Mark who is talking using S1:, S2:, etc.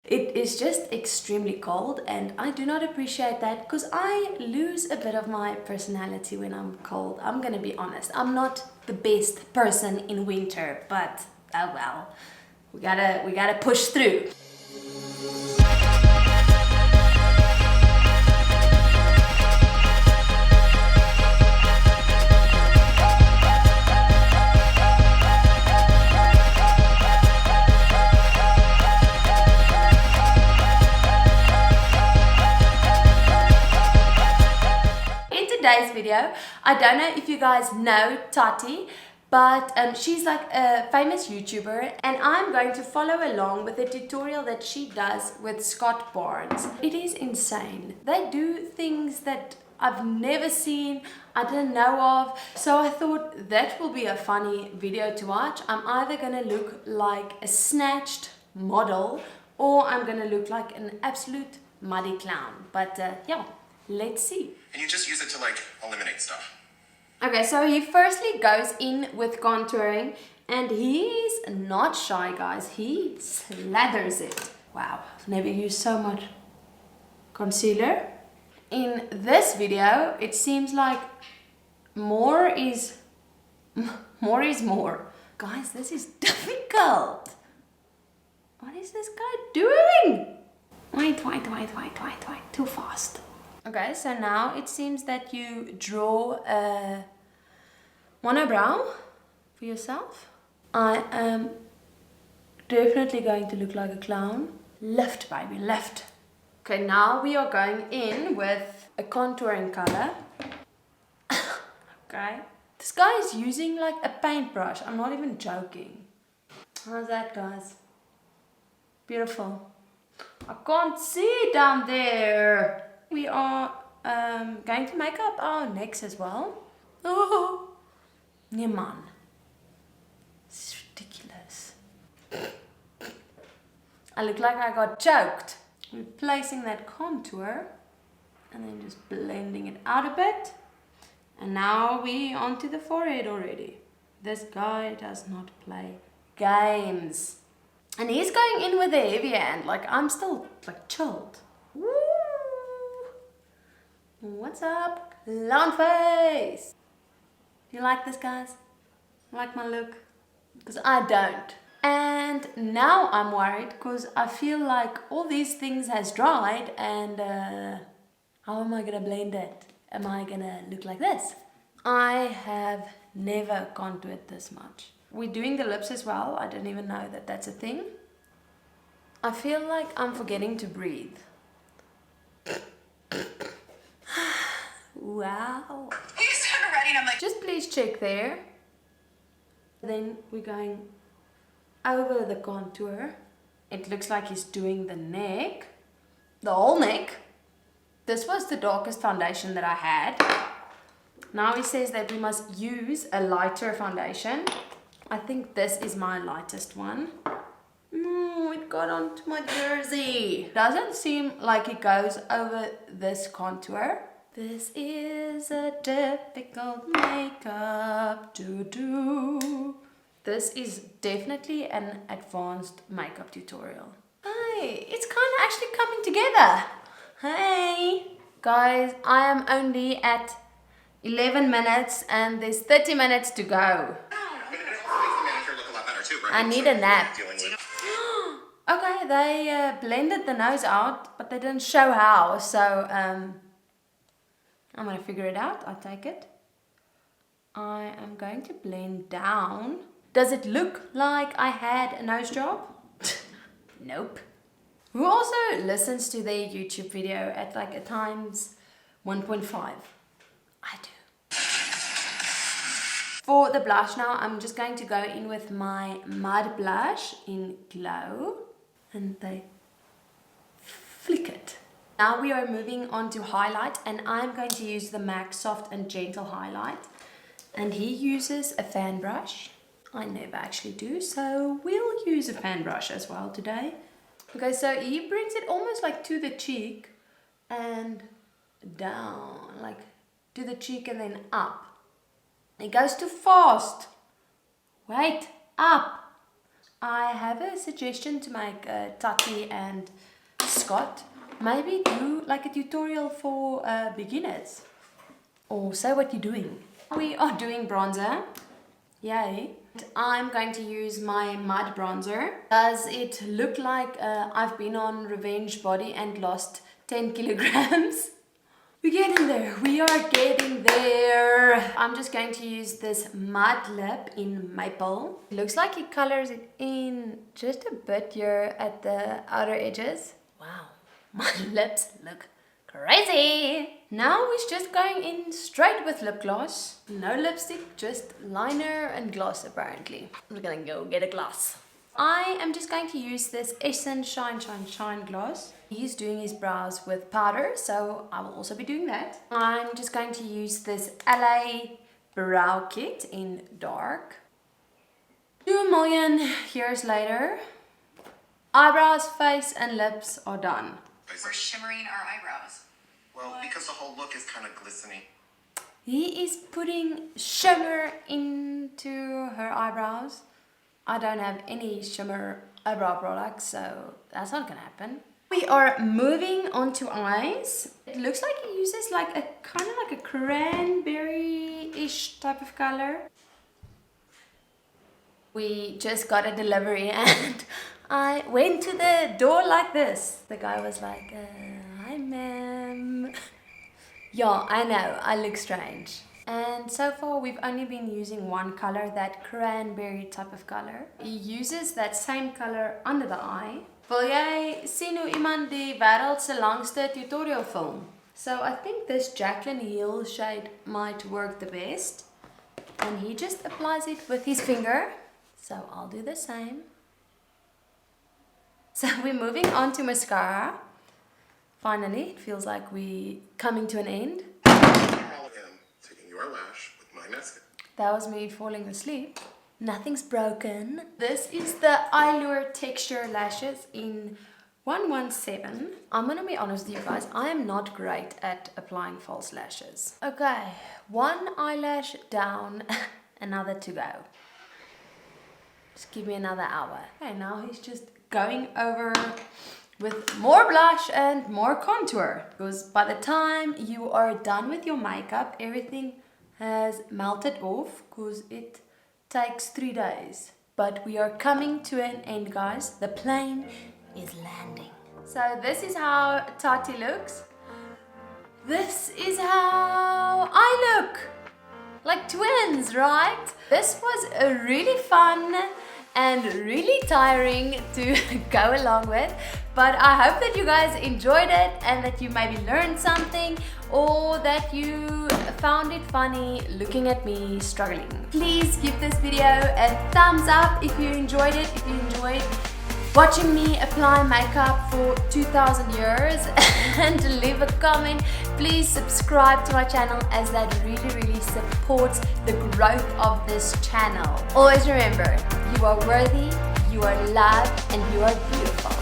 S1: It is just extremely cold, and I do not appreciate that because I lose a bit of my personality when I'm cold. I'm gonna be honest. I'm not the best person in winter, but oh well. We gotta push through. Today's video, I don't know if you guys know Tati, but she's like a famous YouTuber, and I'm going to follow along with a tutorial that she does with Scott Barnes. It is insane. They do things that I've never seen, I didn't know of, so I thought that will be a funny video to watch. I'm either gonna look like a snatched model or I'm gonna look like an absolute muddy clown, but yeah, let's see.
S2: And you just use it to like eliminate stuff.
S1: Okay, so he firstly goes in with contouring, and he's not shy, guys. He slathers it. Wow, I've never used so much concealer. In this video, it seems like more is more. Guys, this is difficult. What is this guy doing? Wait, too fast. Okay, so now it seems that you draw a monobrow for yourself. I am definitely going to look like a clown. Lift, baby, lift. Okay, now we are going in with a contouring color. Okay. This guy is using like a paintbrush. I'm not even joking. How's that, guys? Beautiful. I can't see down there. We are going to make up our necks as well. Oh, nee man. This is ridiculous. I look like I got choked. We're placing that contour and then just blending it out a bit. And now we onto the forehead already. This guy does not play games. And he's going in with a heavy hand. Like, I'm still like chilled. Woo! What's up, clown face? You like this, guys? Like my look? Because I don't. And now I'm worried because I feel like all these things has dried, and how am I gonna blend it? Am I gonna look like this? I have never contoured this much. We're doing the lips as well. I didn't even know that that's a thing. I feel like I'm forgetting to breathe. Wow.
S2: You started writing, I'm like,
S1: Just please check there. Then we're going over the contour. It looks like he's doing the neck. The whole neck. This was the darkest foundation that I had. Now he says that we must use a lighter foundation. I think this is my lightest one. No, it got onto my jersey. Doesn't seem like it goes over this contour. This is a difficult makeup to do. This is definitely an advanced makeup tutorial. Hey, it's kind of actually coming together. Hey. Guys, I am only at 11 minutes and there's 30 minutes to go. I need a nap. Okay, they blended the nose out, but they didn't show how, so I'm gonna figure it out. I'll take it. I am going to blend down. Does it look like I had a nose job? Nope. Who also listens to their YouTube video at like a times 1.5? I do. For the blush now, I'm just going to go in with my Mud Blush in Glow. And they flick it. Now we are moving on to highlight, and I'm going to use the MAC Soft and Gentle Highlight. And he uses a fan brush. I never actually do, so we'll use a fan brush as well today. Okay, so he brings it almost like to the cheek and down, like to the cheek and then up. It goes too fast. Wait, up. I have a suggestion to make Tati and Scott. Maybe do like a tutorial for beginners. Or say what you're doing. We are doing bronzer. Yay. I'm going to use my mud bronzer. Does it look like I've been on Revenge Body and lost 10 kilograms? We're getting there. We are getting there. I'm just going to use this mud lip in Maple. It looks like it colors it in just a bit here at the outer edges. Wow, my lips look crazy. Now we're just going in straight with lip gloss. No lipstick, just liner and gloss apparently. I'm gonna go get a gloss. I am just going to use this Essence Shine Shine Shine gloss. He's doing his brows with powder, so I will also be doing that. I'm just going to use this LA Brow Kit in dark. 2 million years later, eyebrows, face and lips are done.
S2: We're shimmering our eyebrows. Well, because the whole look is kind of glistening.
S1: He is putting shimmer into her eyebrows. I don't have any shimmer eyebrow products, so that's not gonna happen. We are moving on to eyes. It looks like he uses like a kind of like a cranberry-ish type of color. We just got a delivery and I went to the door like this. The guy was like, hi ma'am. Yeah, I know, I look strange. And so far we've only been using one color, that cranberry type of color. He uses that same color under the eye. Wil jy sien hoe iemand die wêreld se langste tutorial film? So I think this Jaclyn Hill shade might work the best. And he just applies it with his finger. So I'll do the same. So we're moving on to mascara. Finally, it feels like we're coming to an end.
S2: Taking your lash with my mascara.
S1: That was me falling asleep. Nothing's broken. This is the Eylure texture lashes in 117. I'm gonna be honest with you guys, I am not great at applying false lashes. Okay, one eyelash down, another to go. Just give me another hour. Okay, now he's just going over with more blush and more contour. Because by the time you are done with your makeup, everything has melted off because it takes 3 days. But we are coming to an end, guys. The plane is landing. So this is how Tati looks. This is how I look. Like twins, right? This was a really fun and really tiring to go along with, but I hope that you guys enjoyed it and that you maybe learned something or that you found it funny looking at me struggling. Please give this video a thumbs up if you enjoyed it, if you enjoyed watching me apply makeup for 2000 years, and leave a comment. Please subscribe to my channel as that really supports the growth of this channel. Always remember, you are worthy, you are loved, and you are beautiful.